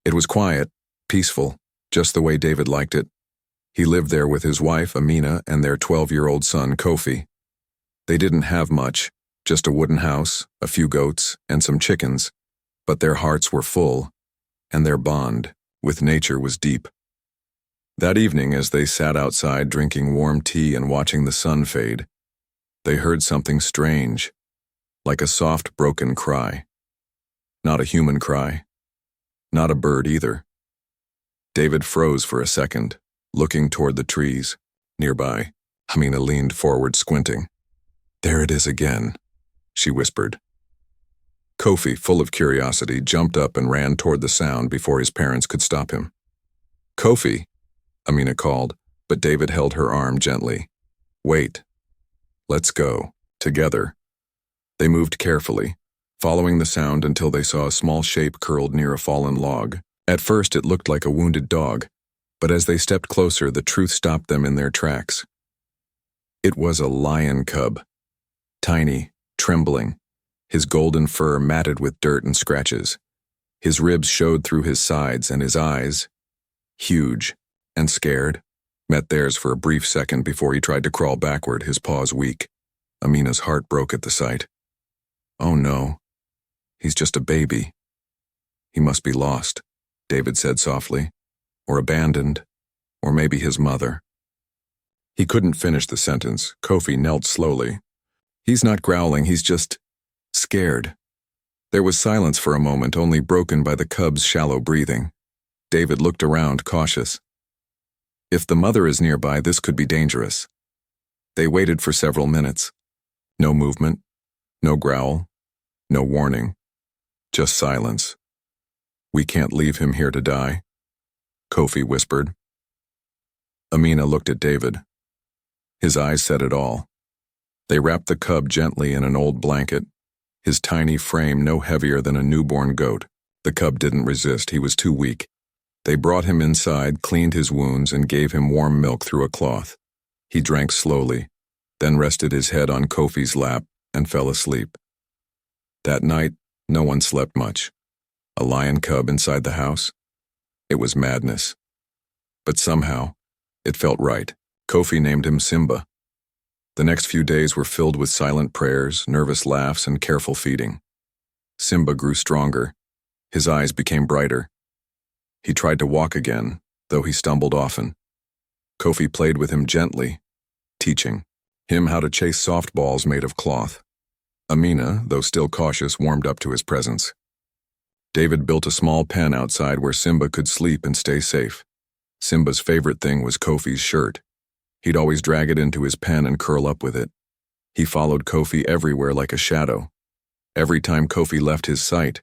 It was quiet, peaceful, just the way David liked it. He lived there with his wife, Amina, and their 12-year-old son, Kofi. They didn't have much, just a wooden house, a few goats, and some chickens, but their hearts were full, and their bond with nature was deep. That evening, as they sat outside drinking warm tea and watching the sun fade, they heard something strange, like a soft, broken cry. Not a human cry. Not a bird either. David froze for a second, looking toward the trees. Nearby, Amina leaned forward, squinting. "There it is again," she whispered. Kofi, full of curiosity, jumped up and ran toward the sound before his parents could stop him. "Kofi," Amina called, but David held her arm gently. "Wait. Let's go, together." They moved carefully, following the sound until they saw a small shape curled near a fallen log. At first it looked like a wounded dog, but as they stepped closer, the truth stopped them in their tracks. It was a lion cub, tiny, trembling, his golden fur matted with dirt and scratches. His ribs showed through his sides, and his eyes, huge and scared, met theirs for a brief second before he tried to crawl backward, his paws weak. Amina's heart broke at the sight. "Oh no, he's just a baby. He must be lost," David said softly, "or abandoned, or maybe his mother." He couldn't finish the sentence. Kofi knelt slowly. "He's not growling, he's just scared." There was silence for a moment, only broken by the cub's shallow breathing. David looked around, cautious. If the mother is nearby, this could be dangerous. They waited for several minutes. No movement, no growl, no warning, just silence. "We can't leave him here to die," Kofi whispered. Amina looked at David. His eyes said it all. They wrapped the cub gently in an old blanket, his tiny frame no heavier than a newborn goat. The cub didn't resist, he was too weak. They brought him inside, cleaned his wounds, and gave him warm milk through a cloth. He drank slowly, then rested his head on Kofi's lap and fell asleep. That night, no one slept much. A lion cub inside the house? It was madness. But somehow, it felt right. Kofi named him Simba. The next few days were filled with silent prayers, nervous laughs, and careful feeding. Simba grew stronger. His eyes became brighter. He tried to walk again, though he stumbled often. Kofi played with him gently, teaching him how to chase softballs made of cloth. Amina, though still cautious, warmed up to his presence. David built a small pen outside where Simba could sleep and stay safe. Simba's favorite thing was Kofi's shirt. He'd always drag it into his pen and curl up with it. He followed Kofi everywhere like a shadow. Every time Kofi left his sight,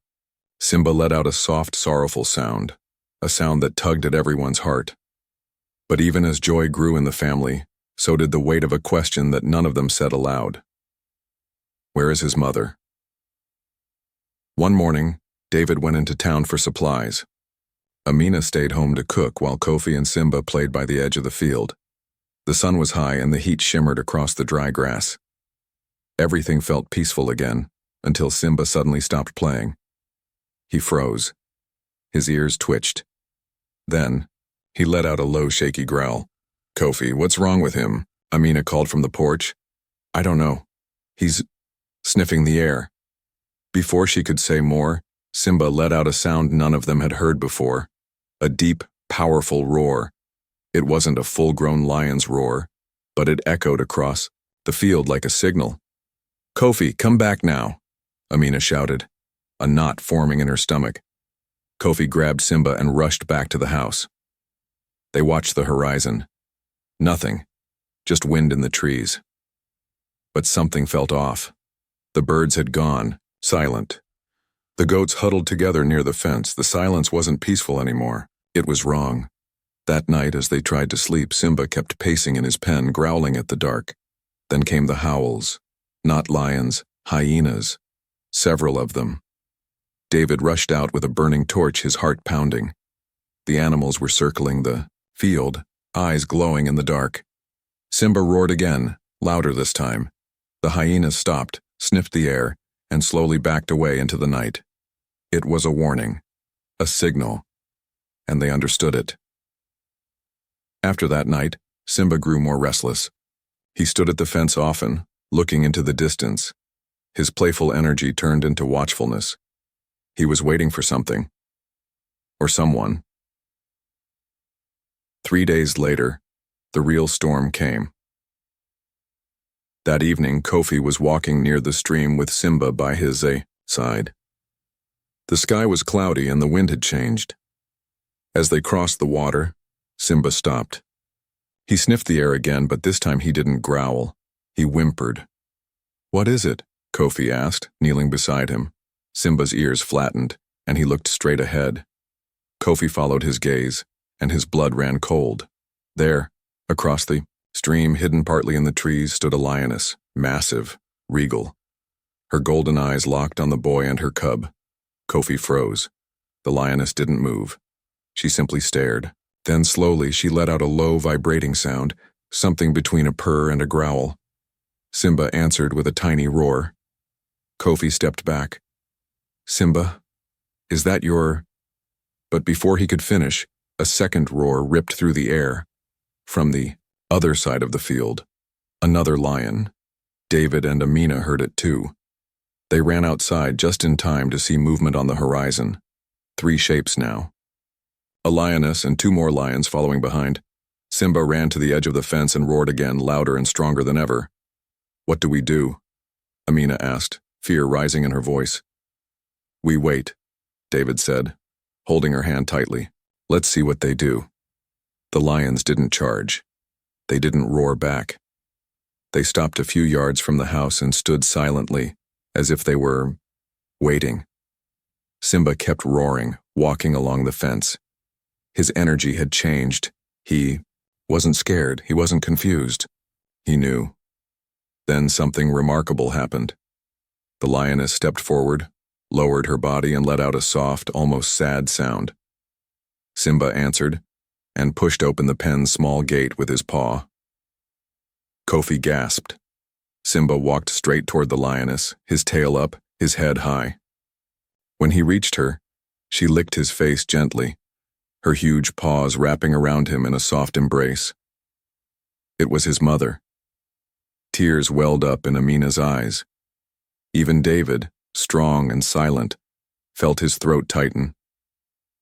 Simba let out a soft, sorrowful sound, a sound that tugged at everyone's heart. But even as joy grew in the family, so did the weight of a question that none of them said aloud. Where is his mother? One morning, David went into town for supplies. Amina stayed home to cook while Kofi and Simba played by the edge of the field. The sun was high and the heat shimmered across the dry grass. Everything felt peaceful again, until Simba suddenly stopped playing. He froze. His ears twitched. Then, he let out a low, shaky growl. "Kofi, what's wrong with him?" Amina called from the porch. "I don't know. He's sniffing the air." Before she could say more, Simba let out a sound none of them had heard before. A deep, powerful roar. It wasn't a full-grown lion's roar, but it echoed across the field like a signal. "Kofi, come back now," Amina shouted, a knot forming in her stomach. Kofi grabbed Simba and rushed back to the house. They watched the horizon. Nothing, just wind in the trees. But something felt off. The birds had gone, silent. The goats huddled together near the fence. The silence wasn't peaceful anymore. It was wrong. That night, as they tried to sleep, Simba kept pacing in his pen, growling at the dark. Then came the howls. Not lions, hyenas. Several of them. David rushed out with a burning torch, his heart pounding. The animals were circling the field, eyes glowing in the dark. Simba roared again, louder this time. The hyenas stopped, sniffed the air, and slowly backed away into the night. It was a warning, a signal. and they understood it. After that night, Simba grew more restless. He stood at the fence often, looking into the distance. His playful energy turned into watchfulness. He was waiting for something. Or someone. 3 days later, the real storm came. That evening, Kofi was walking near the stream with Simba by his side. The sky was cloudy and the wind had changed. As they crossed the water, Simba stopped. He sniffed the air again, but this time he didn't growl. He whimpered. "What is it?" Kofi asked, kneeling beside him. Simba's ears flattened, and he looked straight ahead. Kofi followed his gaze, and his blood ran cold. There, across the stream, hidden partly in the trees, stood a lioness, massive, regal. Her golden eyes locked on the boy and her cub. Kofi froze. The lioness didn't move. She simply stared. Then slowly she let out a low, vibrating sound, something between a purr and a growl. Simba answered with a tiny roar. Kofi stepped back. "Simba, is that your—" But before he could finish, a second roar ripped through the air. From the other side of the field, another lion. David and Amina heard it too. They ran outside just in time to see movement on the horizon. 3 shapes now. A lioness and 2 more lions following behind. Simba ran to the edge of the fence and roared again, louder and stronger than ever. "What do we do?" Amina asked, fear rising in her voice. "We wait," David said, holding her hand tightly. "Let's see what they do." The lions didn't charge. They didn't roar back. They stopped a few yards from the house and stood silently, as if they were waiting. Simba kept roaring, walking along the fence. His energy had changed. He wasn't scared. He wasn't confused. He knew. Then something remarkable happened. The lioness stepped forward, lowered her body, and let out a soft, almost sad sound. Simba answered, and pushed open the pen's small gate with his paw. Kofi gasped. Simba walked straight toward the lioness, his tail up, his head high. When he reached her, she licked his face gently, her huge paws wrapping around him in a soft embrace. It was his mother. Tears welled up in Amina's eyes. Even David, strong and silent, felt his throat tighten.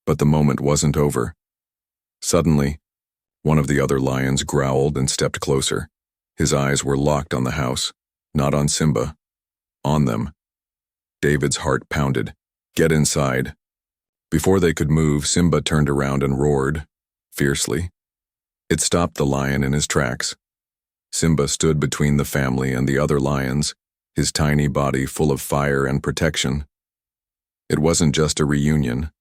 But the moment wasn't over. Suddenly, one of the other lions growled and stepped closer. His eyes were locked on the house, not on Simba, on them. David's heart pounded. "Get inside." Before they could move, Simba turned around and roared, fiercely. It stopped the lion in his tracks. Simba stood between the family and the other lions, his tiny body full of fire and protection. It wasn't just a reunion.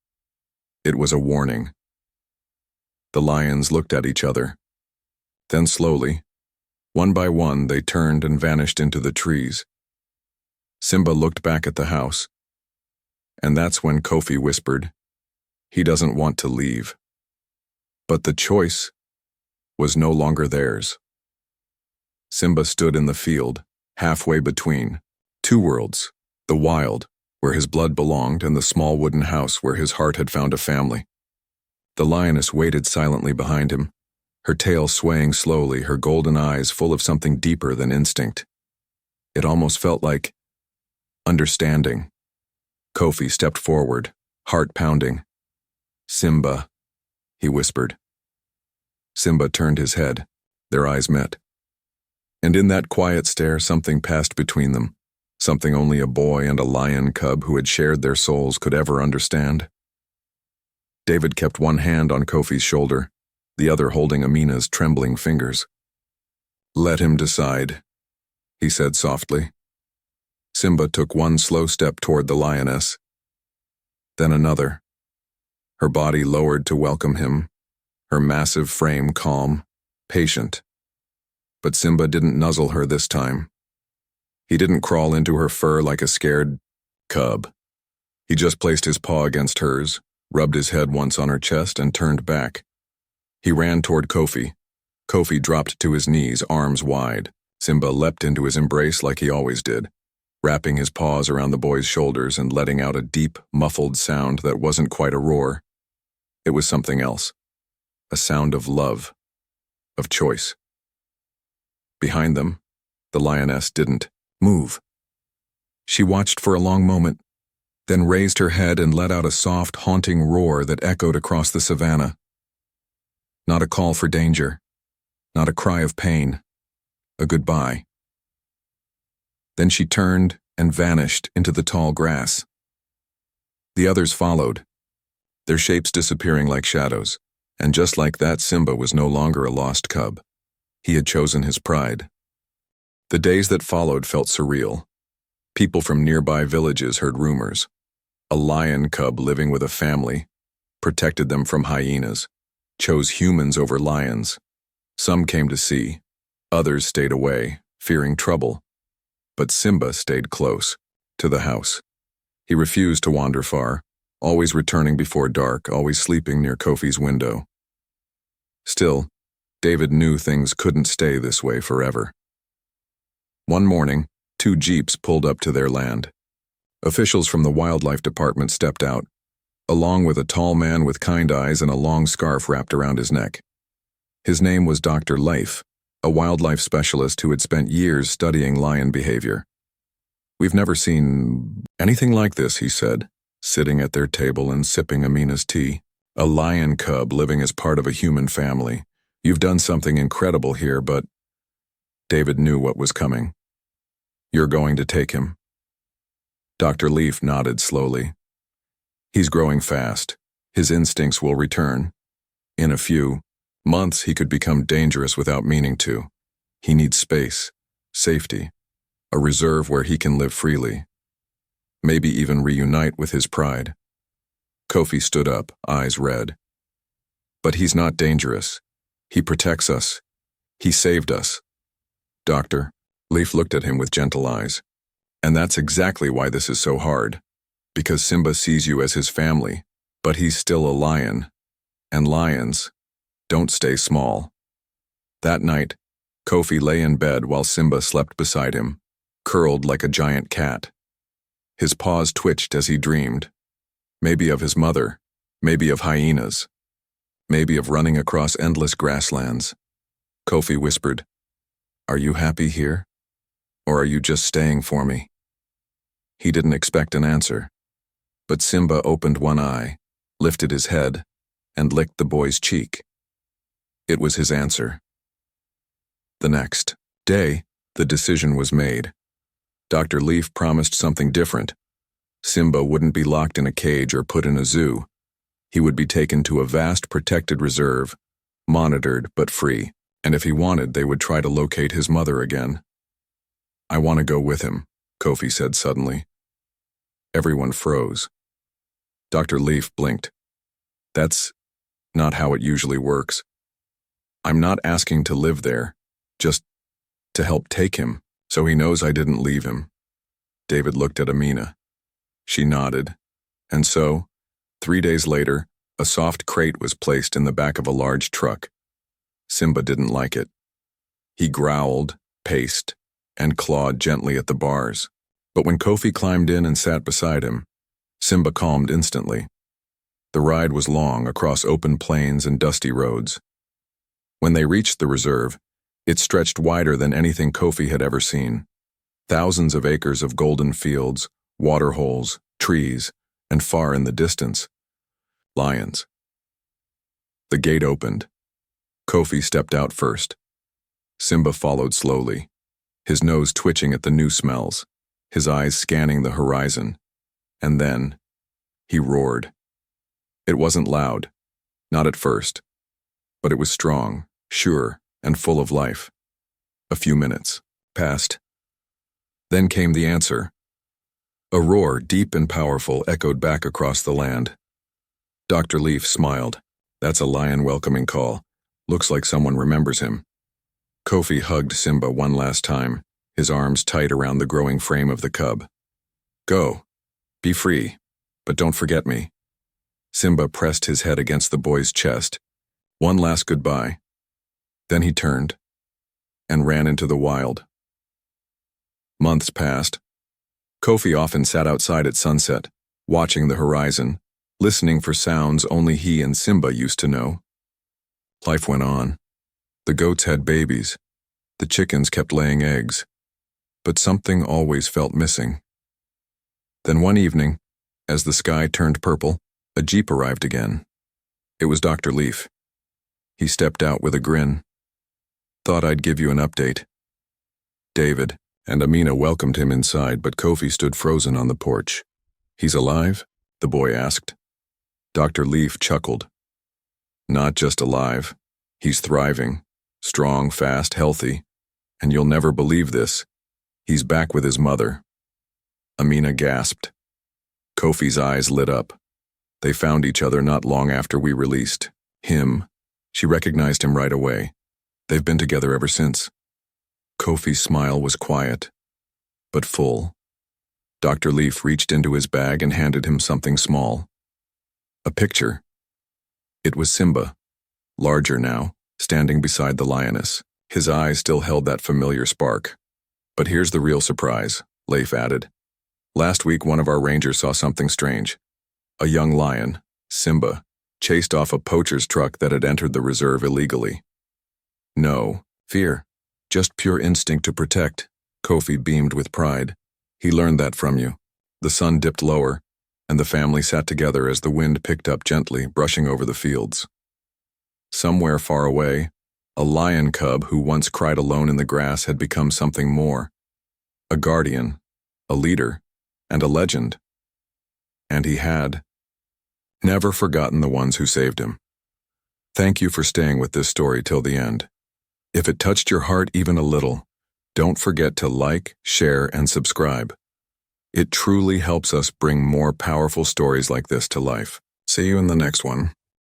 It was a warning. The lions looked at each other. Then slowly, one by one, they turned and vanished into the trees. Simba looked back at the house. And that's when Kofi whispered, "He doesn't want to leave." But the choice was no longer theirs. Simba stood in the field, halfway between 2 worlds, the wild, where his blood belonged, and the small wooden house where his heart had found a family. The lioness waited silently behind him, her tail swaying slowly, her golden eyes full of something deeper than instinct. It almost felt like understanding. Kofi stepped forward, heart pounding. "Simba," he whispered. Simba turned his head. Their eyes met. And in that quiet stare, something passed between them, something only a boy and a lion cub who had shared their souls could ever understand. David kept one hand on Kofi's shoulder, the other holding Amina's trembling fingers. "Let him decide," he said softly. Simba took one slow step toward the lioness, then another. Her body lowered to welcome him, her massive frame calm, patient. But Simba didn't nuzzle her this time. He didn't crawl into her fur like a scared cub. He just placed his paw against hers, rubbed his head once on her chest, and turned back. He ran toward Kofi. Kofi dropped to his knees, arms wide. Simba leapt into his embrace like he always did, wrapping his paws around the boy's shoulders and letting out a deep, muffled sound that wasn't quite a roar. It was something else. A sound of love, of choice. Behind them, the lioness didn't move. She watched for a long moment, then raised her head and let out a soft, haunting roar that echoed across the savannah. Not a call for danger, not a cry of pain, a goodbye. Then she turned and vanished into the tall grass. The others followed, their shapes disappearing like shadows, and just like that, Simba was no longer a lost cub. He had chosen his pride. The days that followed felt surreal. People from nearby villages heard rumors. A lion cub living with a family, protected them from hyenas, chose humans over lions. Some came to see, others stayed away, fearing trouble. But Simba stayed close, to the house. He refused to wander far, always returning before dark, always sleeping near Kofi's window. Still, David knew things couldn't stay this way forever. One morning, 2 jeeps pulled up to their land. Officials from the wildlife department stepped out, along with a tall man with kind eyes and a long scarf wrapped around his neck. His name was Dr. Leif, a wildlife specialist who had spent years studying lion behavior. "We've never seen anything like this," he said, sitting at their table and sipping Amina's tea. "A lion cub living as part of a human family. You've done something incredible here, but..." David knew what was coming. "You're going to take him." Dr. Leif nodded slowly. "He's growing fast. His instincts will return. In a few months, he could become dangerous without meaning to. He needs space, safety, a reserve where he can live freely. Maybe even reunite with his pride." Kofi stood up, eyes red. "But he's not dangerous. He protects us. He saved us." "Doctor," Leif looked at him with gentle eyes. "And that's exactly why this is so hard. Because Simba sees you as his family, but he's still a lion. And lions don't stay small." That night, Kofi lay in bed while Simba slept beside him, curled like a giant cat. His paws twitched as he dreamed. Maybe of his mother, maybe of hyenas, maybe of running across endless grasslands. Kofi whispered, "Are you happy here? Or are you just staying for me?" He didn't expect an answer, but Simba opened one eye, lifted his head, and licked the boy's cheek. It was his answer. The next day, the decision was made. Dr. Leif promised something different. Simba wouldn't be locked in a cage or put in a zoo. He would be taken to a vast protected reserve, monitored but free, and if he wanted, they would try to locate his mother again. "I want to go with him," Kofi said suddenly. Everyone froze. Dr. Leif blinked. "That's not how it usually works. I'm not asking to live there, just to help take him, so he knows I didn't leave him." David looked at Amina. She nodded, and so, 3 days later, a soft crate was placed in the back of a large truck. Simba didn't like it. He growled, paced, and clawed gently at the bars. But when Kofi climbed in and sat beside him, Simba calmed instantly. The ride was long across open plains and dusty roads. When they reached the reserve, it stretched wider than anything Kofi had ever seen. Thousands of acres of golden fields, water holes, trees, and far in the distance, lions. The gate opened. Kofi stepped out first. Simba followed slowly, his nose twitching at the new smells, his eyes scanning the horizon. And then, he roared. It wasn't loud, not at first, but it was strong, sure, and full of life. A few minutes passed. Then came the answer. A roar, deep and powerful, echoed back across the land. Dr. Leif smiled. "That's a lion welcoming call. Looks like someone remembers him." Kofi hugged Simba one last time, his arms tight around the growing frame of the cub. "Go. Be free. But don't forget me." Simba pressed his head against the boy's chest. One last goodbye. Then he turned and ran into the wild. Months passed. Kofi often sat outside at sunset, watching the horizon, listening for sounds only he and Simba used to know. Life went on. The goats had babies. The chickens kept laying eggs. But something always felt missing. Then one evening, as the sky turned purple, a jeep arrived again. It was Dr. Leaf. He stepped out with a grin. "Thought I'd give you an update." David and Amina welcomed him inside, but Kofi stood frozen on the porch. "He's alive?" the boy asked. Dr. Leaf chuckled. "Not just alive. He's thriving. Strong, fast, healthy. And you'll never believe this. He's back with his mother." Amina gasped. Kofi's eyes lit up. They found each other not long after we released. Him. She recognized him right away. They've been together ever since. Kofi's smile was quiet, but full. Dr. Leaf reached into his bag and handed him something small. A picture. It was Simba, larger now, standing beside the lioness. His eyes still held that familiar spark. "But here's the real surprise," Leif added. "Last week one of our rangers saw something strange. A young lion, Simba, chased off a poacher's truck that had entered the reserve illegally. No fear, just pure instinct to protect." Kofi beamed with pride. "He learned that from you." The sun dipped lower, and the family sat together as the wind picked up gently, brushing over the fields. Somewhere far away, a lion cub who once cried alone in the grass had become something more. A guardian, a leader, and a legend. And he had never forgotten the ones who saved him. Thank you for staying with this story till the end. If it touched your heart even a little, don't forget to like, share, and subscribe. It truly helps us bring more powerful stories like this to life. See you in the next one.